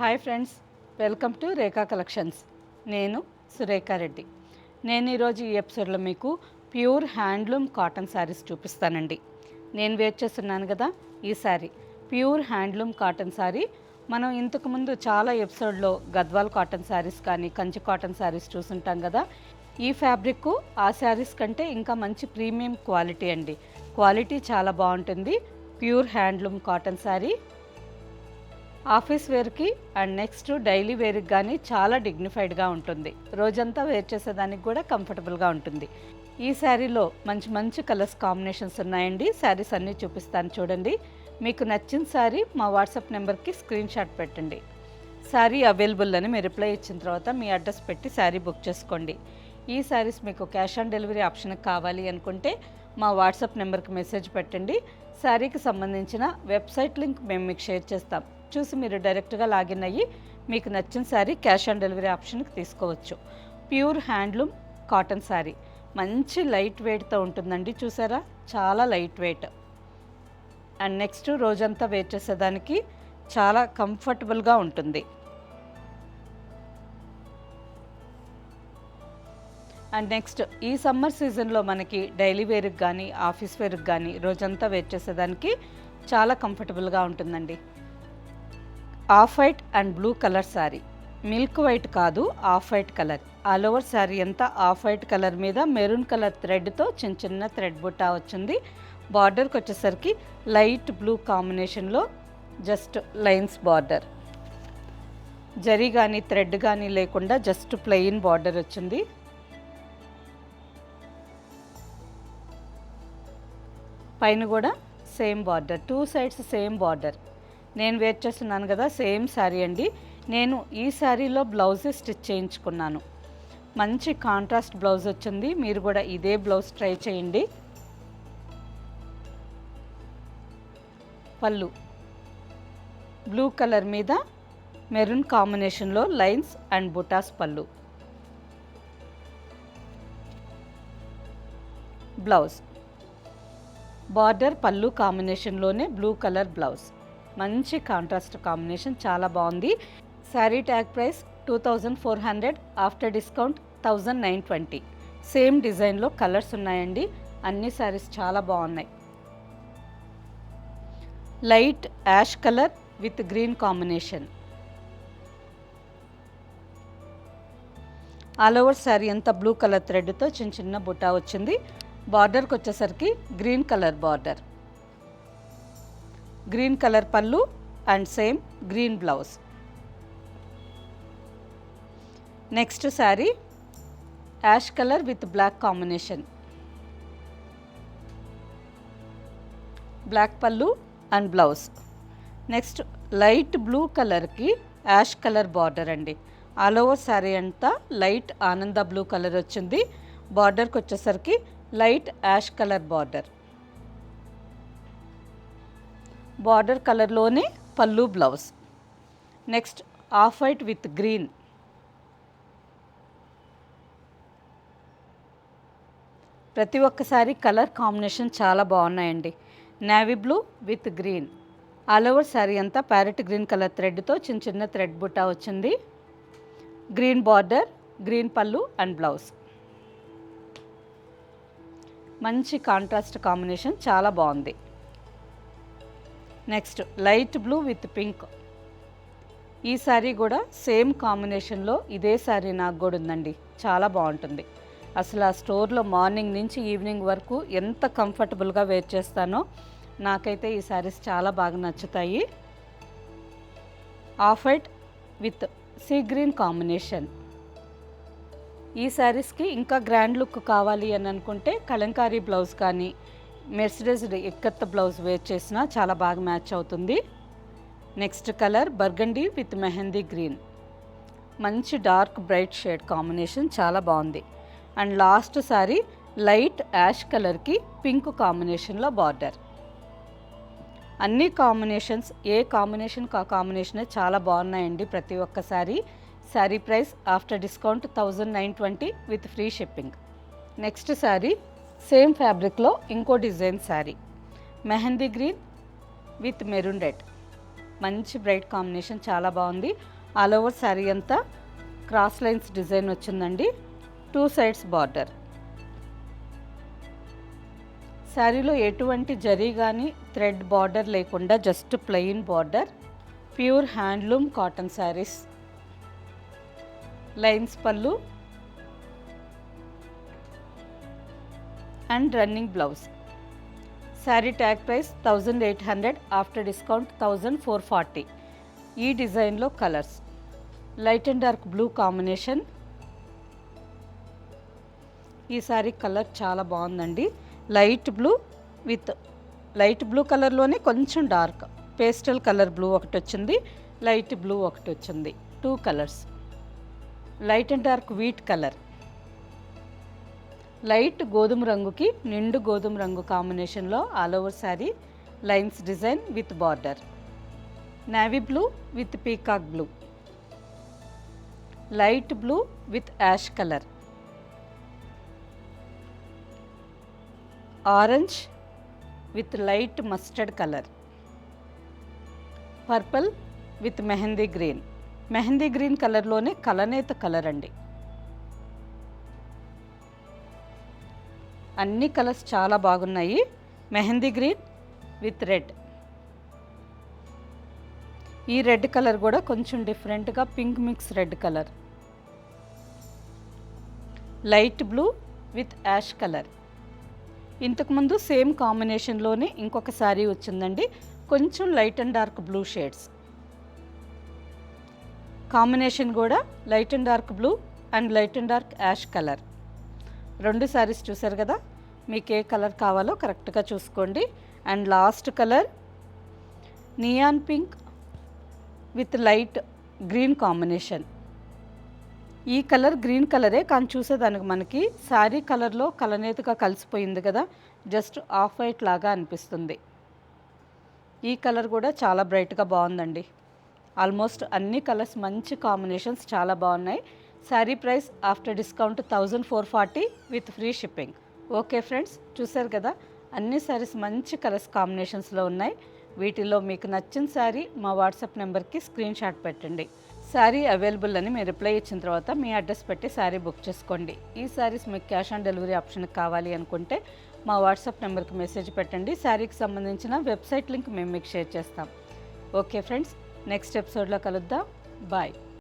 Hi friends, welcome to Rekha collections. నేను సురేఖా రెడ్డి. నేను ఈరోజు ఈ ఎపిసోడ్లో మీకు ప్యూర్ హ్యాండ్లూమ్ కాటన్ శారీస్ చూపిస్తానండి. నేను వేర్ చేస్తున్నాను కదా ఈ sari pure handloom cotton sari. మనం ఇంతకుముందు చాలా ఎపిసోడ్లో గద్వాల్ కాటన్ శారీస్ కానీ కంచి కాటన్ శారీస్ చూసుంటాం కదా. ఈ ఫ్యాబ్రిక్ ఆ శారీస్ కంటే ఇంకా మంచి ప్రీమియం క్వాలిటీ అండి. క్వాలిటీ చాలా బాగుంటుంది. Pure handloom cotton sari office వేర్కి అండ్ నెక్స్ట్ డైలీ వేర్కి కానీ చాలా డిగ్నిఫైడ్గా ఉంటుంది. రోజంతా వేర్ చేసేదానికి కూడా కంఫర్టబుల్గా ఉంటుంది. ఈ శారీలో మంచి మంచి కలర్స్ కాంబినేషన్స్ ఉన్నాయండి. శారీస్ అన్నీ చూపిస్తాను చూడండి. మీకు నచ్చిన శారీ మా వాట్సాప్ నెంబర్కి స్క్రీన్ షాట్ పెట్టండి. శారీ అవైలబుల్ అని మీరు రిప్లై ఇచ్చిన తర్వాత మీ అడ్రస్ పెట్టి శారీ బుక్ చేసుకోండి. ఈ శారీస్ మీకు క్యాష్ ఆన్ డెలివరీ ఆప్షన్ కావాలి అనుకుంటే మా వాట్సాప్ నెంబర్కి మెసేజ్ పెట్టండి. శారీకి సంబంధించిన వెబ్సైట్ లింక్ మేము మీకు షేర్ చేస్తాం. చూసి మీరు డైరెక్ట్గా లాగిన్ అయ్యి మీకు నచ్చిన శారీ క్యాష్ ఆన్ డెలివరీ ఆప్షన్కి తీసుకోవచ్చు. ప్యూర్ హ్యాండ్లూమ్ కాటన్ శారీ మంచి లైట్ వెయిట్తో ఉంటుందండి. చూసారా, చాలా లైట్ వెయిట్ అండ్ నెక్స్ట్ రోజంతా వేర్ చేసేదానికి చాలా కంఫర్టబుల్గా ఉంటుంది. అండ్ నెక్స్ట్ ఈ సమ్మర్ సీజన్లో మనకి డైలీ వేర్కి కానీ ఆఫీస్ వేర్కి కానీ రోజంతా వేర్ చేసేదానికి చాలా కంఫర్టబుల్గా ఉంటుందండి. Off white and blue colour sari, milk white కాదు, off white colour. All over sari అంతా ఆఫ్ వైట్ కలర్ మీద మెరూన్ కలర్ థ్రెడ్తో చిన్న చిన్న థ్రెడ్ బుట్టా వచ్చింది. బార్డర్కి వచ్చేసరికి లైట్ బ్లూ కాంబినేషన్లో జస్ట్ లైన్స్ బార్డర్, జరీ కానీ థ్రెడ్ కానీ లేకుండా జస్ట్ ప్లెయిన్ బార్డర్ వచ్చింది. పైన కూడా same border, two sides same border. నేను వేర్ చేస్తున్నాను కదా సేమ్ శారీ అండి. నేను ఈ శారీలో బ్లౌజ్ స్టిచ్ చేయించుకున్నాను. మంచి కాంట్రాస్ట్ బ్లౌజ్ వచ్చింది. మీరు కూడా ఇదే బ్లౌజ్ ట్రై చేయండి. పళ్ళు బ్లూ కలర్ మీద మెరూన్ కాంబినేషన్లో లైన్స్ అండ్ బుటాస్ పళ్ళు. బ్లౌజ్ బార్డర్ పళ్ళు కాంబినేషన్లోనే బ్లూ కలర్ బ్లౌజ్. మంచి కాంట్రాస్ట్ కాంబినేషన్, చాలా బాగుంది. Sari tag price 2400, after discount 1920. Same డిజైన్లో కలర్స్ ఉన్నాయండి. అన్ని శారీస్ చాలా బాగున్నాయి. Light ash colour with green combination. All over sari అంతా బ్లూ కలర్ థ్రెడ్తో చిన్న చిన్న బుట్టా వచ్చింది. బార్డర్కి వచ్చేసరికి green colour border, green colour పళ్ళు and same green blouse. Next sari ash colour with black combination, black పళ్ళు and blouse. Next light blue కలర్కి యాష్ కలర్ బార్డర్ అండి. ఆల్ ఓవర్ శారీ అంతా లైట్ ఆనంద బ్లూ కలర్ వచ్చింది. బార్డర్కి వచ్చేసరికి light ash colour border, border కలర్లోనే పళ్ళు blouse. Next off white with green, ప్రతి ఒక్కసారి కలర్ కాంబినేషన్ చాలా బాగున్నాయండి. Navy blue with green. All over sari అంతా ప్యారెట్ గ్రీన్ కలర్ థ్రెడ్తో చిన్న చిన్న థ్రెడ్ బుట్టా వచ్చింది. గ్రీన్ బార్డర్, గ్రీన్ పళ్ళు అండ్ బ్లౌజ్. మంచి కాంట్రాస్ట్ కాంబినేషన్, చాలా బాగుంది. Next light blue with pink. ఈ శారీ కూడా సేమ్ కాంబినేషన్లో ఇదే శారీ నాకు కూడా ఉందండి. చాలా బాగుంటుంది. అసలు ఆ స్టోర్లో మార్నింగ్ నుంచి ఈవినింగ్ వరకు ఎంత కంఫర్టబుల్గా వేర్ చేస్తానో. నాకైతే ఈ శారీస్ చాలా బాగా నచ్చుతాయి. Off white with sea green combination. ఈ శారీస్కి ఇంకా గ్రాండ్ లుక్ కావాలి అని అనుకుంటే కలంకారీ బ్లౌజ్ కానీ మెర్సిడైజ్డ్ ఎక్కత్త బ్లౌజ్ వేర్ చేసినా చాలా బాగా మ్యాచ్ అవుతుంది. Next colour burgundy with mehndi green. మంచి డార్క్ బ్రైట్ షేడ్ కాంబినేషన్, చాలా బాగుంది. And last sari light ash కలర్కి పింక్ కాంబినేషన్లో బార్డర్. అన్ని కాంబినేషన్స్ ఏ కాంబినేషన్ కాంబినేషనే చాలా బాగున్నాయండి ప్రతి ఒక్కసారి. Sari price after discount 1920 with free shipping. Next sari same ఫ్యాబ్రిక్లో ఇంకో design sari, mehndi green with maroon red. మంచి బ్రైట్ కాంబినేషన్, చాలా బాగుంది. ఆల్ ఓవర్ శారీ అంతా క్రాస్ లైన్స్ డిజైన్ వచ్చిందండి. 2 సైడ్స్ బార్డర్. శారీలో ఎటువంటి జరీ కానీ థ్రెడ్ బార్డర్ లేకుండా just plain border. Pure handloom cotton saris. Lines పళ్ళు and running blouse. Sari tag price 1800, after discount 1440. ఈ డిజైన్లో colours light and dark blue combination. ఈ శారీ కలర్ చాలా బాగుందండి. Light blue with light blue కలర్లోనే కొంచెం డార్క్ పేస్టల్ కలర్ బ్లూ ఒకటి వచ్చింది, లైట్ బ్లూ ఒకటి వచ్చింది. 2 colours. Light and dark wheat colour. Light గోధుమ రంగుకి నిండు గోధుమ రంగు కాంబినేషన్లో all over sari lines design with border. Navy blue with peacock blue. Light blue with ash colour. Orange with light mustard colour. Purple with mehndi green. Mehndi green కలర్లోనే కలనేత colour అండి. అన్ని కలర్స్ చాలా బాగున్నాయి. Mehndi green with red. ఈ రెడ్ కలర్ కూడా కొంచెం డిఫరెంట్గా pink mix red colour. Light blue with ash colour. ఇంతకుముందు సేమ్ కాంబినేషన్లోనే ఇంకొక శారీ వచ్చిందండి, కొంచెం light and dark blue shades. Combination కూడా light and dark blue and light and dark ash colour. 2 saris చూసారు కదా, మీకు ఏ కలర్ కావాలో కరెక్ట్గా చూసుకోండి. And last colour neon pink with light green combination. ఈ కలర్ గ్రీన్ కలరే, కానీ చూసేదానికి మనకి శారీ కలర్లో కలనేతగా కలిసిపోయింది కదా, జస్ట్ ఆఫ్ వైట్ లాగా అనిపిస్తుంది. ఈ కలర్ కూడా చాలా బ్రైట్గా బాగుందండి. ఆల్మోస్ట్ అన్ని కలర్స్ మంచి కాంబినేషన్స్ చాలా బాగున్నాయి. Sari price after discount 1440 with free shipping. Okay friends, చూసారు కదా, అన్ని శారీస్ మంచి కలర్స్ కాంబినేషన్స్లో ఉన్నాయి. వీటిలో మీకు నచ్చిన శారీ మా వాట్సాప్ నెంబర్కి స్క్రీన్ షాట్ పెట్టండి. శారీ అవైలబుల్ అని మీరు రిప్లై ఇచ్చిన తర్వాత మీ అడ్రస్ పెట్టి శారీ బుక్ చేసుకోండి. ఈ శారీస్ మీకు క్యాష్ ఆన్ డెలివరీ ఆప్షన్ కావాలి అనుకుంటే మా వాట్సాప్ నెంబర్కి మెసేజ్ పెట్టండి. శారీకి సంబంధించిన వెబ్సైట్ లింక్ మేము మీకు షేర్ చేస్తాం. ఓకే ఫ్రెండ్స్, నెక్స్ట్ ఎపిసోడ్లో కలుద్దాం. బాయ్.